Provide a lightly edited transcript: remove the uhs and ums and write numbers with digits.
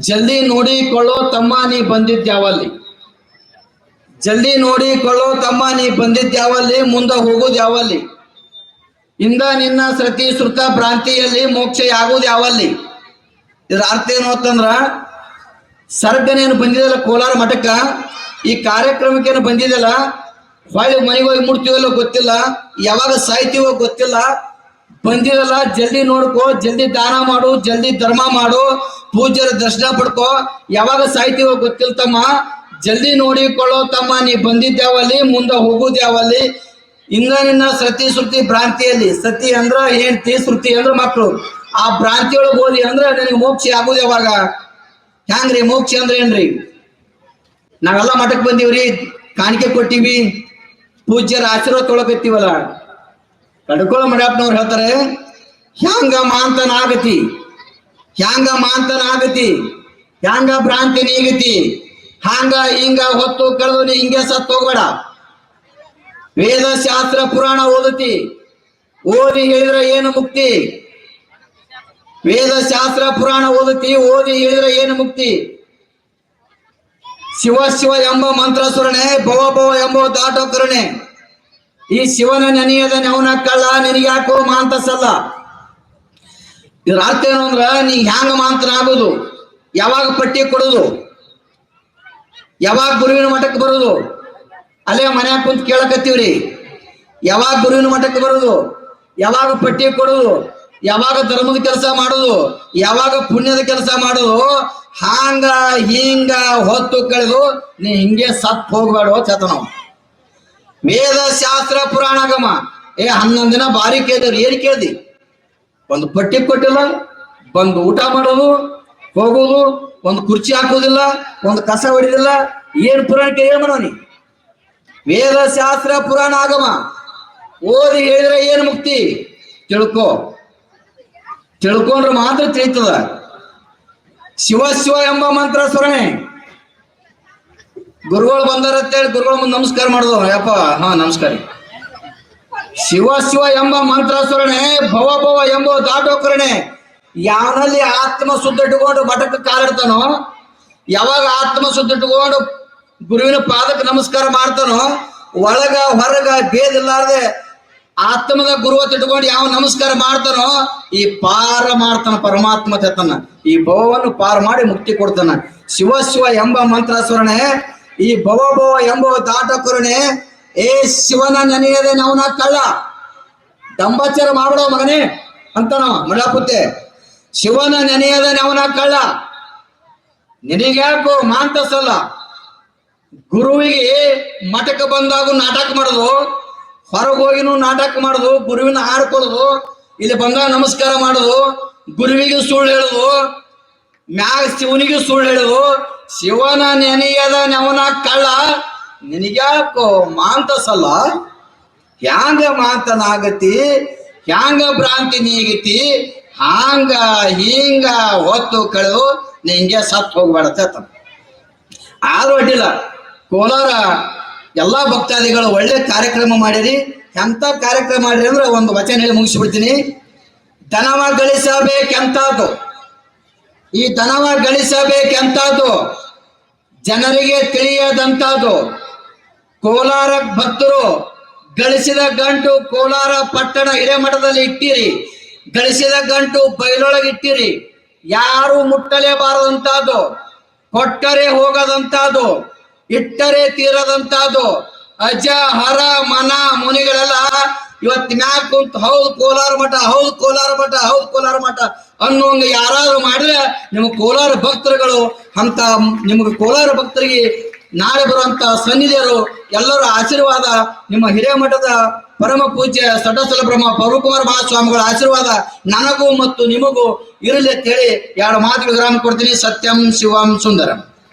ಜಲ್ದಿ ನೋಡಿಕೊಳ್ಳೋ ತಮ್ಮ ನೀ ಬಂದಿದ್ಯಾವಲ್ಲಿ, ಜಲ್ದಿ ನೋಡಿಕೊಳ್ಳೋ ತಮ್ಮ ನೀ ಬಂದಿದ್ಯಾವಲ್ಲಿ, ಮುಂದೆ ಹೋಗೋದು ಯಾವಲ್ಲಿ, ಇಂದ ನಿನ್ನ ಸೃತಿ ಶ್ರುತ ಭ್ರಾಂತಿಯಲ್ಲಿ ಮೋಕ್ಷ ಆಗೋದು ಯಾವಲ್ಲಿ. ಇದ್ರ ಅರ್ಥ ಏನು ಅಂತಂದ್ರ, ಸರ್ಗನೇನು ಬಂದಿದಲ್ಲ ಕೋಲಾರ ಮಠಕ್ಕ, ಈ ಕಾರ್ಯಕ್ರಮಕ್ಕೇನು ಬಂದಿದಲ್ಲ, ಹೊಳ್ಳಿ ಮನೆಗೆ ಹೋಗಿ ಮುಡ್ತೀವಲ್ಲೋ ಗೊತ್ತಿಲ್ಲ, ಯಾವಾಗ ಸಾಯ್ತೀವೋ ಗೊತ್ತಿಲ್ಲ, ಬಂದಿರಲ್ಲ ಜಲ್ದಿ ನೋಡ್ಕೋ, ಜಲ್ದಿ ದಾನ ಮಾಡು, ಜಲ್ದಿ ಧರ್ಮ ಮಾಡು, ಪೂಜ್ಯರ ದರ್ಶನ ಪಡ್ಕೋ, ಯಾವಾಗ ಸಾಯ್ತೀವೋ ಗೊತ್ತಿಲ್ಲ ತಮ್ಮ, ಜಲ್ದಿ ನೋಡಿಕೊಳ್ಳೋ ತಮ್ಮ ನೀ ಬಂದಿದ್ಯಾವಲ್ಲಿ, ಮುಂದೆ ಹೋಗುದು ಯಾವಲ್ಲಿ, ಇಂದ ನಿನ್ನ ಸತಿ ಶ್ರುತಿ ಭ್ರಾಂತಿಯಲ್ಲಿ. ಸತಿ ಅಂದ್ರ ಹೆಂಡತಿ, ಶ್ರುತಿ ಅಂದ್ರ ಮಕ್ಕಳು. ಆ ಭ್ರಾಂತಿಯೊಳಗೆ ಹೋದಿ ಅಂದ್ರ ನನಗೆ ಮೋಕ್ಷ ಆಗುದು ಯಾವಾಗ? ಹ್ಯಾಂಗ್ರಿ ಮೋಕ್ಷ ಅಂದ್ರೆ ಏನ್ರಿ? ನಾವೆಲ್ಲ ಮಠಕ್ಕೆ ಬಂದೀವ್ರಿ, ಕಾಣಿಕೆ ಕೊಟ್ಟಿವಿ, ಪೂಜ್ಯರ ಆಶೀರ್ವಾದ ತೊಳಕತ್ತೀವಲ್ಲ, ಕಡ್ಕೊಳ ಮಡಪ್ಪನವ್ರು ಹೇಳ್ತಾರೆ, ಹ್ಯಾಂಗ ಮಾಂತನ ಆಗತಿ, ಹ್ಯಾಂಗ ಮಾಂತನ ಆಗತಿ, ಹ್ಯಾಂಗ ಭ್ರಾಂತಿ ನೀಗತಿ, ಹಾಂಗ ಹಿಂಗ ಹೊತ್ತು ಕಳೆದು ನೀ ಹಿಂಗೆ ಸತ್ತು ಹೋಗ್ಬೇಡ. ವೇದ ಶಾಸ್ತ್ರ ಪುರಾಣ ಓದತಿ, ಓದಿ ಹೇಳಿದ್ರೆ ಏನು ಮುಕ್ತಿ? ವೇದ ಶಾಸ್ತ್ರ ಪುರಾಣ ಓದತಿ, ಓದಿ ಹೇಳಿದ್ರೆ ಏನು ಮುಕ್ತಿ? ಶಿವ ಶಿವ ಎಂಬ ಮಂತ್ರ ಸುರಣೆ, ಭವ ಭವ ಎಂಬ ದಾಟೋ ಕರುಣೆ. ಈ ಶಿವನ ನೆನೆಯದ ನೆವನ ಕಳ್ಳ, ನಿನಗ್ಯಾಕೋ ಮಾಂತ ಸಲ್ಲ. ಇದ್ರ ಅರ್ಥ ಏನು ಅಂದ್ರ, ನೀ ಹ್ಯಾಂಗ ಮಾಂತನ ಆಗೋದು, ಯಾವಾಗ ಪಟ್ಟಿ ಕೊಡೋದು, ಯಾವಾಗ ಗುರುವಿನ ಮಠಕ್ಕೆ ಬರೋದು? ಅಲ್ಲೇ ಮನ್ಯಾಗ ಕುಂತ ಕೇಳಕತ್ತೀವ್ರಿ, ಯಾವಾಗ ಗುರುವಿನ ಮಠಕ್ಕೆ ಬರೋದು, ಯಾವಾಗ ಪಟ್ಟಿ ಕೊಡೋದು, ಯಾವಾಗ ಧರ್ಮದ ಕೆಲಸ ಮಾಡೋದು, ಯಾವಾಗ ಪುಣ್ಯದ ಕೆಲಸ ಮಾಡೋದು? ಹಾಂಗ ಹಿಂಗ ಹೊತ್ತು ಕಳೆದು ನೀ ಹಿಂಗೆ ಸತ್ ಹೋಗ್ಬೇಡ ಚತನವ್. ವೇದ ಶಾಸ್ತ್ರ ಪುರಾಣ ಗಮ 11 ದಿನ ಬಾರಿ ಕೇಳಿದ್ರಿ, ಏನ್ ಕೇಳ್ದಿ? ಒಂದು ಪಟ್ಟಿ ಕೊಟ್ಟಿಲ್ಲ, ಬಂದು ಊಟ ಮಾಡೋದು ಹೋಗೋದು, ಒಂದು ಕುರ್ಚಿ ಹಾಕೋದಿಲ್ಲ, ಒಂದು ಕಸ ಹೊಡಿದಿಲ್ಲ, ಏನ್ ಪುರಾಣಕ್ಕೆ ಏನ್ ಮಾಡೋನಿ? ವೇದ ಶಾಸ್ತ್ರ ಪುರಾಣ ಆಗಮ ಓದಿ ಹೇಳಿದ್ರೆ ಏನು ಮುಕ್ತಿ? ತಿಳ್ಕೊ, ತಿಳ್ಕೊಂಡ್ರೆ ಮಾತ್ರ ತಿಳಿತದ. ಶಿವ ಶಿವ ಎಂಬ ಮಂತ್ರ ಸ್ಮರಣೆ. ಗುರುಗಳು ಬಂದಾರಂತೇಳಿ ಗುರುಗಳ ಮುಂದೆ ನಮಸ್ಕಾರ ಮಾಡುದು, ಯಪ್ಪ ಹಾ ನಮಸ್ಕಾರ. ಶಿವ ಶಿವ ಎಂಬ ಮಂತ್ರ ಸ್ಮರಣೆ, ಭವ ಭವ ಎಂಬ ದಾಟೋ ಕರುಣೆ. ಯಾವನಲ್ಲಿ ಆತ್ಮ ಶುದ್ಧ ಇಟ್ಟುಕೊಂಡು ಮಠಕ್ಕೆ ಕಾಲಿಡ್ತಾನೋ, ಯಾವಾಗ ಆತ್ಮ ಶುದ್ಧ ಇಟ್ಟುಕೊಂಡು ಗುರುವಿನ ಪಾದಕ್ಕೆ ನಮಸ್ಕಾರ ಮಾಡ್ತಾನೋ, ಒಳಗ ಹೊರಗ ಭೇದಿಲ್ಲಾರ್ದೆ ಆತ್ಮದ ಗುರುವತ್ ಇಟ್ಕೊಂಡು ಯಾವ ನಮಸ್ಕಾರ ಮಾಡ್ತಾನೋ, ಈ ಪಾರ ಮಾಡ್ತಾನ ಪರಮಾತ್ಮ ತನ್ನ. ಈ ಭವವನ್ನು ಪಾರ ಮಾಡಿ ಮುಕ್ತಿ ಕೊಡ್ತಾನ. ಶಿವ ಶಿವ ಎಂಬ ಮಂತ್ರ ಸ್ಮರಣೆ, ಈ ಭವ ಭವ ಎಂಬ ದಾಟ ಕರುಣೆ. ಏ ಶಿವನ ನೆನೆಯದೆ ನವನ ಕಳ್ಳ, ದಂಬಾಚಾರ ಮಾಡೋ ಮಗನೇ ಅಂತ ನಾವ ಮಳಪುತ್ತೆ. ಶಿವನ ನೆನೆಯದೆ ನವನ ಕಳ್ಳ, ನಿನಗ್ಯಾಕೋ ಮಾಂತಸಲ್ಲ. ಗುರುವಿಗೆ ಮಠಕ್ಕೆ ಬಂದಾಗ ನಾಟಕ ಮಾಡೋದು, ಹೊರಗೆ ಹೋಗಿನೂ ನಾಟಕ ಮಾಡೋದು, ಗುರುವಿನ ಹಾಡ್ಕೊಳ್ಳೋದು, ಇಲ್ಲಿ ಬಂದಾಗ ನಮಸ್ಕಾರ ಮಾಡೋದು, ಗುರುವಿಗೆ ಸುಳ್ಳು ಹೇಳೋದು, ಮ್ಯಾಗ ಶಿವನಿಗೆ ಸುಳ್ಳು ಹೇಳೋದು. ಶಿವನ ನೆನೆಯದ ನೆವನ ಕಳ್ಳ, ನಿನಗ್ಯಾಕೋ ಮಾಂತಸಲ್ಲ. ಹ್ಯಾಂಗ ಮಾಂತನಾಗತಿ, ಹ್ಯಾಂಗ ಭ್ರಾಂತಿ ನೀಗತಿ, ಹಾಂಗ ಹಿಂಗ ಹೊತ್ತು ಕಳೆದು ನಿಂಗೆ ಸತ್ ಹೋಗ್ಬೇಡತ್ತ. ಆದ್ರೂ ಅಡ್ಡಿಲ್ಲ, ಕೋಲಾರ ಎಲ್ಲಾ ಭಕ್ತಾದಿಗಳು ಒಳ್ಳೆ ಕಾರ್ಯಕ್ರಮ ಮಾಡಿರಿ. ಎಂತ ಕಾರ್ಯಕ್ರಮ ಮಾಡಿರಿ ಅಂದ್ರೆ ಒಂದು ವಚನ ಹೇಳಿ ಮುಗಿಸ್ಬಿಡ್ತೀನಿ. ದನವ ಗಳಿಸಬೇಕೆಂತಾದು, ಈ ದನವ ಗಳಿಸಬೇಕೆಂತಾದು ಜನರಿಗೆ ತಿಳಿಯದಂತಾದು. ಕೋಲಾರ ಭಕ್ತರು ಗಳಿಸಿದ ಗಂಟು ಕೋಲಾರ ಪಟ್ಟಣ ಹಿರೇಮಠದಲ್ಲಿ ಇಟ್ಟಿರಿ, ಗಳಿಸಿದ ಗಂಟು ಬಯಲೊಳಗೆ ಇಟ್ಟಿರಿ. ಯಾರು ಮುಟ್ಟಲೇಬಾರದಂತಾದು, ಕೊಟ್ಟರೆ ಹೋಗದಂತಾದು, ಇಟ್ಟರೆ ತೀರದಂತಾದು. ಅಜ ಹರ ಮನ ಮುನಿಗಳೆಲ್ಲ ಇವತ್ತು ಮ್ಯಾಗ ಕುಂತ ಹೌದು ಕೋಲಾರ ಮಠ, ಹೌದು ಕೋಲಾರ ಮಠ, ಹೌದು ಕೋಲಾರ ಮಠ ಅನ್ನೋಂಗ ಯಾರಾದ್ರೂ ಮಾಡಿದ್ರೆ ನಿಮ್ಮ ಕೋಲಾರ ಭಕ್ತರುಗಳು ಅಂತ, ನಿಮ್ಗೆ ಕೋಲಾರ ಭಕ್ತರಿಗೆ ನಾಳೆ ಬರುವಂತ ಸನ್ನಿಧಿಯರು ಎಲ್ಲರ ಆಶೀರ್ವಾದ, ನಿಮ್ಮ ಹಿರೇಮಠದ ಪರಮ ಪೂಜ್ಯ ಸಟಸ್ಥಲ ಬ್ರಹ್ಮ ಪವನಕುಮಾರ ಮಹಾಸ್ವಾಮಿಗಳ ಆಶೀರ್ವಾದ ನನಗೂ ಮತ್ತು ನಿಮಗೂ ಇರಲಿ ಅಂತ ಹೇಳಿ 2 ಮಾತು ವಿರಾಮ ಕೊಡ್ತೀನಿ. ಸತ್ಯಂ ಶಿವಂ ಸುಂದರಂ.